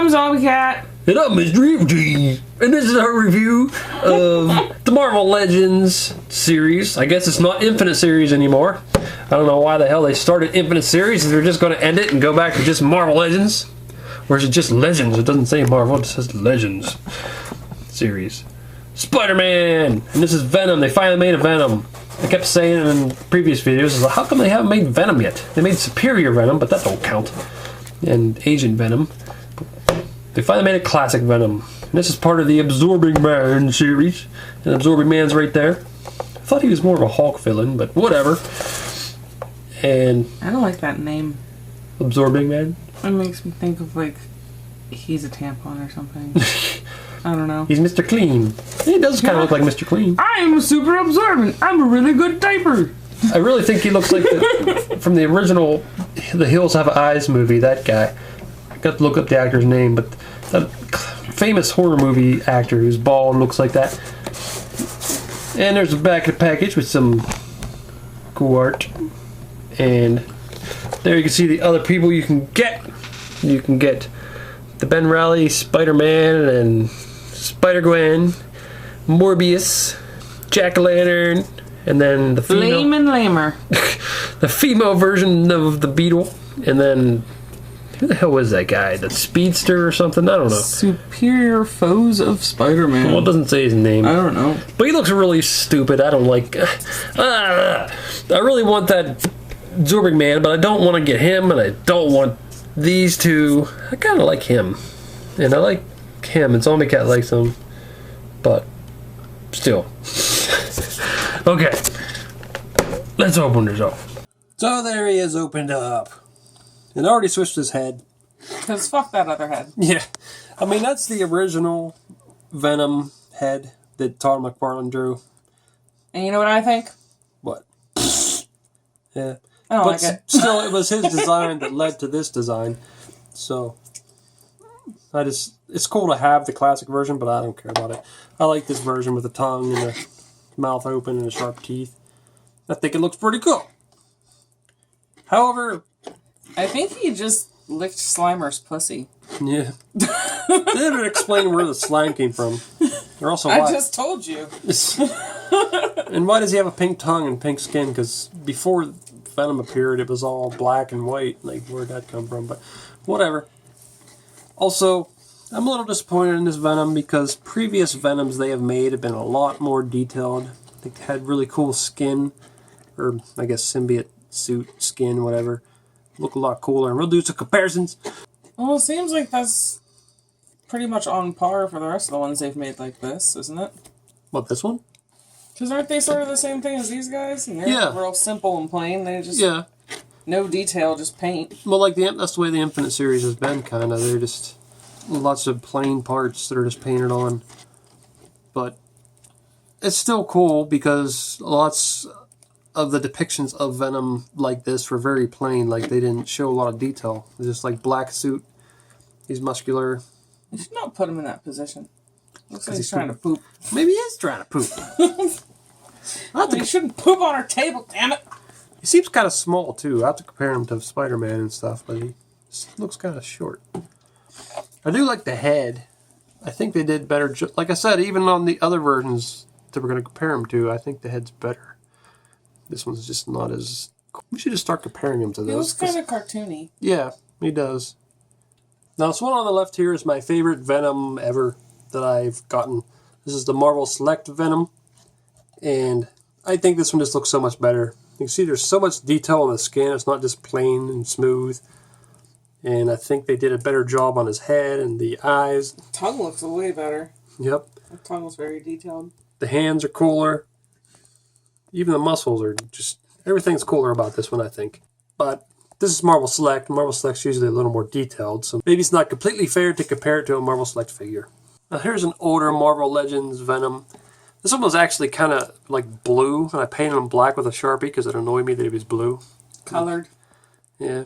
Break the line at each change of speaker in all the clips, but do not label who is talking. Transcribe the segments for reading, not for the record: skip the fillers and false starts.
I'm Zombie Cat.
And I'm Mr. Evilcheese. And this is our review of the Marvel Legends series. I guess it's not Infinite Series anymore. I don't know why the hell they started Infinite Series if they're just going to end it and go back to just Marvel Legends. Or is it just Legends? It doesn't say Marvel, it says Legends series. Spider-Man! And this is Venom. They finally made a Venom. I kept saying in previous videos, how come they haven't made Venom yet? They made Superior Venom, but that don't count. And Agent Venom. They finally made a classic Venom. And this is part of the Absorbing Man series. And Absorbing Man's right there. I thought he was more of a Hulk villain, but whatever. And
I don't like that name.
Absorbing Man?
It makes me think of like he's a tampon or something. I don't know.
He's Mr. Clean. He does kind of look like Mr. Clean.
I'm super absorbent. I'm a really good diaper.
I really think he looks like from the original The Hills Have Eyes movie, that guy. I got to look up the actor's name, but that famous horror movie actor who's bald and looks like that. And there's the back of the package with some cool art. And there you can see the other people you can get. You can get the Ben Reilly, Spider-Man, and Spider-Gwen, Morbius, Jack-o'-lantern, and then the female...
Lame and lamer.
the female version of the Beetle, and then... Who the hell was that guy? The Speedster or something? I don't know.
Superior Foes of Spider-Man.
Well, it doesn't say his name.
I don't know.
But he looks really stupid. I don't like... I really want that Absorbing Man, but I don't want to get him, and I don't want these two. I kind of like him. And I like him, and Zombie Cat likes him. But, still. Okay. Let's open this up. So there he is opened up. And I already switched his head.
Because fuck that other head.
Yeah. I mean, that's the original Venom head that Todd McFarlane drew.
And you know what I think?
What? Yeah.
I don't like it.
Still, it was his design that led to this design. So, it's cool to have the classic version, but I don't care about it. I like this version with the tongue and the mouth open and the sharp teeth. I think it looks pretty cool. However...
I think he just licked Slimer's pussy.
Yeah. They didn't explain where the slime came from. Or also why.
I just told you.
And why does he have a pink tongue and pink skin? Because before Venom appeared, it was all black and white. Like, where'd that come from? But whatever. Also, I'm a little disappointed in this Venom because previous Venoms they have made have been a lot more detailed. They had really cool skin. Or, I guess, symbiote suit, skin, whatever. Look a lot cooler. And we'll do some comparisons.
Well, it seems like that's pretty much on par for the rest of the ones they've made like this, isn't it?
What, this one?
Because aren't they sort of the same thing as these guys? And they're real simple and plain. They just...
Yeah.
No detail, just paint.
Well, like, that's the way the Infinite series has been, kind of. They're just lots of plain parts that are just painted on. But it's still cool because lots of the depictions of Venom like this were very plain. Like, they didn't show a lot of detail. It's just like black suit. He's muscular.
You should not put him in that position. Looks like he's trying to poop.
Maybe he is trying to poop.
He shouldn't poop on our table, damn it!
He seems kind of small, too. I have to compare him to Spider-Man and stuff, but he looks kind of short. I do like the head. I think they did better. Like I said, even on the other versions that we're going to compare him to, I think the head's better. This one's just not as... We should just start comparing him to those.
He looks kind of cartoony.
Yeah, he does. Now, this one on the left here is my favorite Venom ever that I've gotten. This is the Marvel Select Venom. And I think this one just looks so much better. You can see there's so much detail on the skin. It's not just plain and smooth. And I think they did a better job on his head and the eyes.
The tongue looks way better.
Yep.
The tongue was very detailed.
The hands are cooler. Even the muscles are just... Everything's cooler about this one, I think. But this is Marvel Select. Marvel Select's usually a little more detailed, so maybe it's not completely fair to compare it to a Marvel Select figure. Now here's an older Marvel Legends Venom. This one was actually kind of like blue, and I painted him black with a Sharpie because it annoyed me that he was blue.
Colored.
Yeah.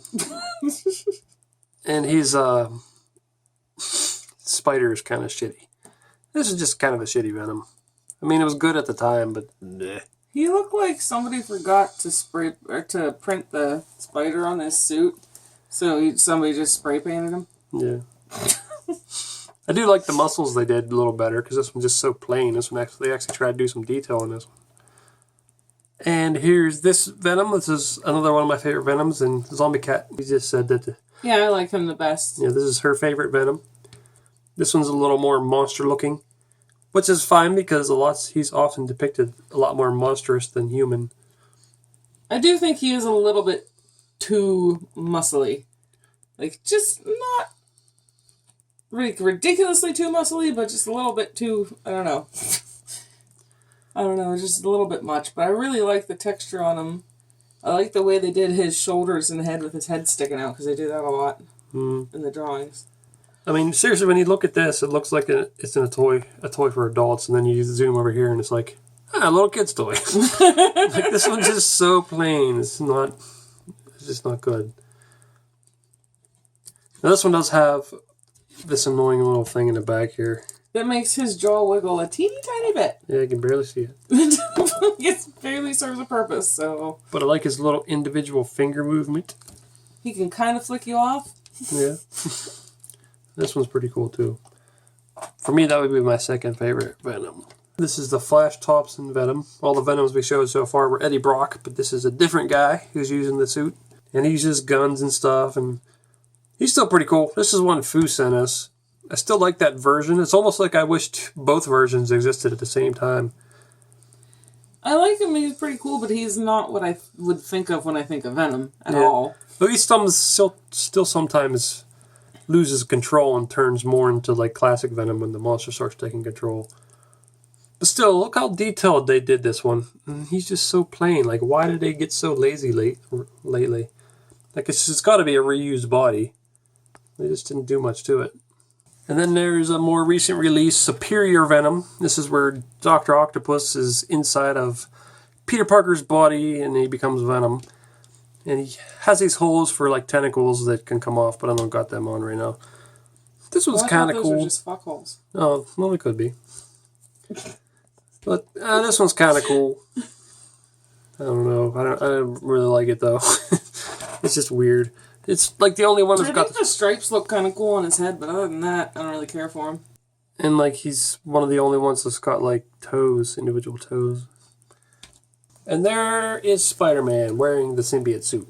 And he's, Spider is kind of shitty. This is just kind of a shitty Venom. I mean, it was good at the time, but nah.
He looked like somebody forgot to spray or to print the spider on his suit, so somebody just spray painted him.
Yeah. I do like the muscles they did a little better because this one's just so plain. This one they actually tried to do some detail in this one. And here's this Venom. This is another one of my favorite Venoms, and Zombie Cat, he just said that.
Yeah, I like him the best.
Yeah, this is her favorite Venom. This one's a little more monster looking, which is fine because he's often depicted a lot more monstrous than human.
I do think he is a little bit too muscly. Like, just not really ridiculously too muscly, but just a little bit too, I don't know. I don't know, just a little bit much. But I really like the texture on him. I like the way they did his shoulders and head with his head sticking out, because they do that a lot in the drawings. I
mean, seriously, when you look at this, it looks like it's in a toy for adults, and then you zoom over here, and it's like, a little kid's toy. Like, this one's just so plain. It's just not good. Now, this one does have this annoying little thing in the back here.
That makes his jaw wiggle a teeny tiny bit.
Yeah, you can barely see it.
It barely serves a purpose, so...
But I like his little individual finger movement.
He can kind of flick you off.
Yeah. This one's pretty cool, too. For me, that would be my second favorite Venom. This is the Flash Thompson Venom. All the Venoms we showed so far were Eddie Brock, but this is a different guy who's using the suit. And he uses guns and stuff, and he's still pretty cool. This is one Fu sent us. I still like that version. It's almost like I wished both versions existed at the same time.
I like him. He's pretty cool, but he's not what I would think of when I think of Venom at all.
But he still sometimes loses control and turns more into like classic Venom when the monster starts taking control. But still, look how detailed they did this one. And he's just so plain. Like, why did they get so lazy lately? Like, it's got to be a reused body. They just didn't do much to it. And then there's a more recent release, Superior Venom. This is where Dr. Octopus is inside of Peter Parker's body and he becomes Venom. And he has these holes for like tentacles that can come off, but I don't got them on right now. This one's kind of cool.
Those are just fuck holes.
Oh, well, it could be. But this one's kind of cool. I don't know. I don't really like it though. It's just weird. It's like the only one that's got...
the stripes look kind of cool on his head, but other than that, I don't really care for him.
And like he's one of the only ones that's got like toes, individual toes. And there is Spider-Man wearing the symbiote suit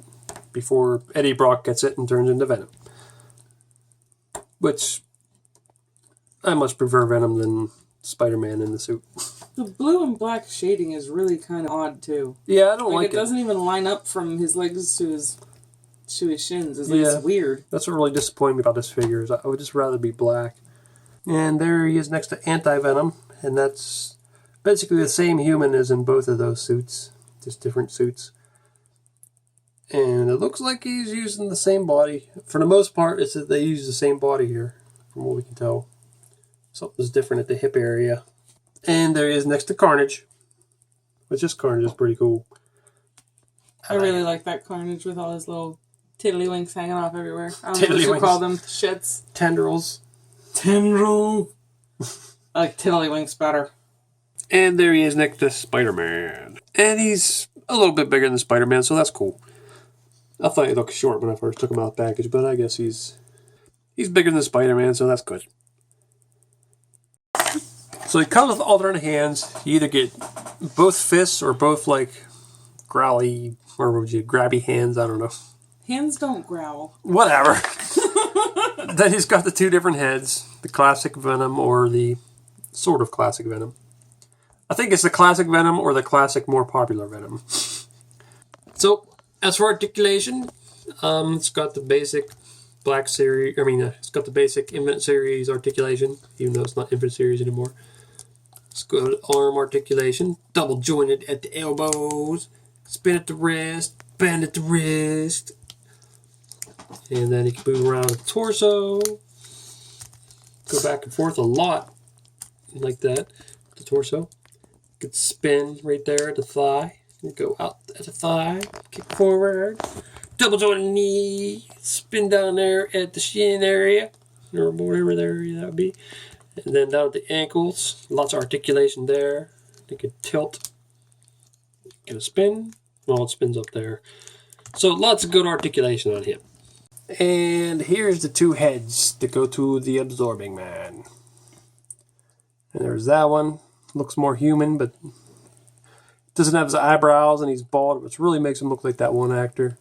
before Eddie Brock gets it and turns into Venom. Which I much prefer Venom than Spider-Man in the suit.
The blue and black shading is really kind of odd too.
Yeah, I don't like it.
It doesn't even line up from his legs to his shins. It's weird.
That's what really disappointed me about this figure. Is I would just rather be black. And there he is next to Anti-Venom, and that's basically the same human as in both of those suits, just different suits. And it looks like he's using the same body. For the most part, it's that they use the same body here, from what we can tell. Something's different at the hip area. And there he is next to Carnage, which this Carnage is pretty cool.
I really like that Carnage with all his little tiddlywinks hanging off everywhere. I don't know what you call them. Shits.
Tendrils.
Tendril. I like tiddlywinks better.
And there he is next to Spider-Man. And he's a little bit bigger than Spider-Man, so that's cool. I thought he looked short when I first took him out of the package, but I guess he's bigger than Spider-Man, so that's good. So he comes with alternate hands. You either get both fists or both like growly, or what would you, grabby hands, I don't know.
Hands don't growl.
Whatever. Then he's got the two different heads, the classic Venom or the sort of classic Venom. I think it's the classic Venom or the classic more popular Venom. So, as for articulation, it's got the basic Black Series, it's got the basic Infinite Series articulation, even though it's not Infinite Series anymore. It's good arm articulation, double jointed at the elbows, spin at the wrist, bend at the wrist. And then you can move around the torso, go back and forth a lot, like that, the torso. You could spin right there at the thigh, and go out at the thigh, kick forward, double jointed knee, spin down there at the shin area, or whatever area that would be. And then down at the ankles, lots of articulation there. You could tilt, get a spin, well, it spins up there. So lots of good articulation on him. And here's the two heads that go to the Absorbing Man. And there's that one. Looks more human, but doesn't have his eyebrows and he's bald, which really makes him look like that one actor.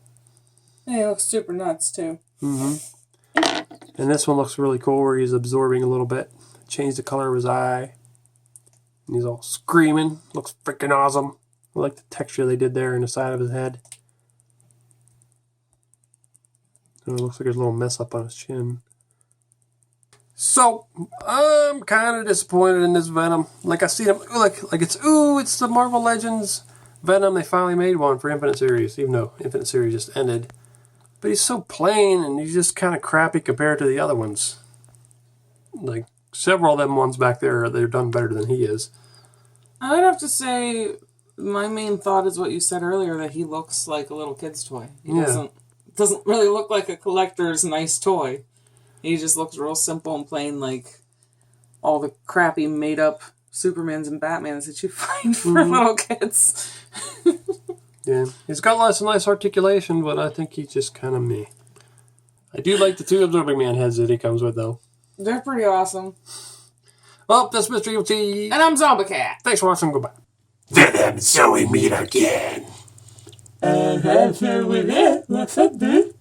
Yeah, he looks super nuts too.
Mm-hmm. And this one looks really cool where he's absorbing a little bit. Changed the color of his eye. And he's all screaming. Looks freaking awesome. I like the texture they did there in the side of his head. And it looks like there's a little mess up on his chin. So, I'm kind of disappointed in this Venom. Like, I see him, like it's the Marvel Legends Venom. They finally made one for Infinite Series, even though Infinite Series just ended. But he's so plain, and he's just kind of crappy compared to the other ones. Like, several of them ones back there, they're done better than he is.
I would have to say, my main thought is what you said earlier, that he looks like a little kid's toy. He doesn't really look like a collector's nice toy. He just looks real simple and plain, like all the crappy made-up Supermans and Batmans that you find for little kids.
Yeah, he's got lots of nice articulation, but I think he's just kind of meh. I do like the two Absorbing Man heads that he comes with, though.
They're pretty awesome.
Well, that's Mr. Evilcheese.
And I'm Zombie Cat.
Thanks for watching. Goodbye.
Venom, so we meet again.
What's up, dude?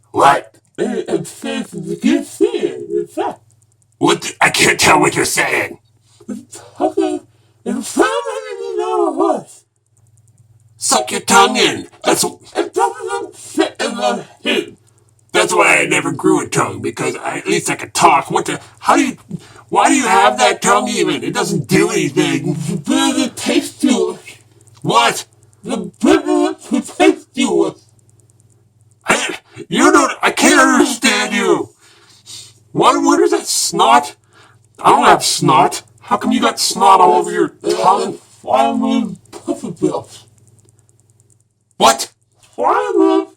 What?
I'm saying the good thing. What's up?
I can't tell what you're saying.
Okay. And finally, know what?
Suck your tongue in. That's
It doesn't fit in my head.
why I never grew a tongue, because at least I could talk. Why do you have that tongue even? It doesn't do anything.
But it tastes to us.
What?
The better it tastes to us.
I can't understand you. What is that snot? I don't have snot. How come you got snot all over your tongue?
Fireman puppy bills.
What?
Fireman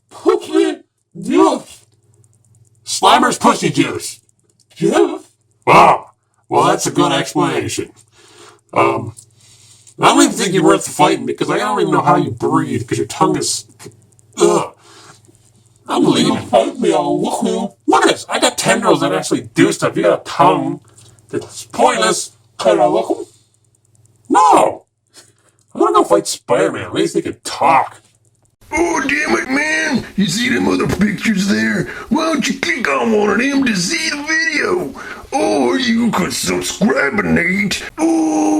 puppy juice.
Slimer's pussy juice.
Juice?
Wow. Well, that's a good explanation. I don't even think you're worth fighting, because I don't even know how you breathe, because your tongue is... Ugh. Unbelievable.
Fight me, I'll look you.
Look at this. I got tendrils that actually do stuff. You got a tongue that's pointless.
Can I look him?
No. I'm gonna go fight Spider-Man. At least he can talk.
Oh, damn it, man. You see them other pictures there? Why don't you click on one of them to see the video? Or you could subscribe, Nate. Oh,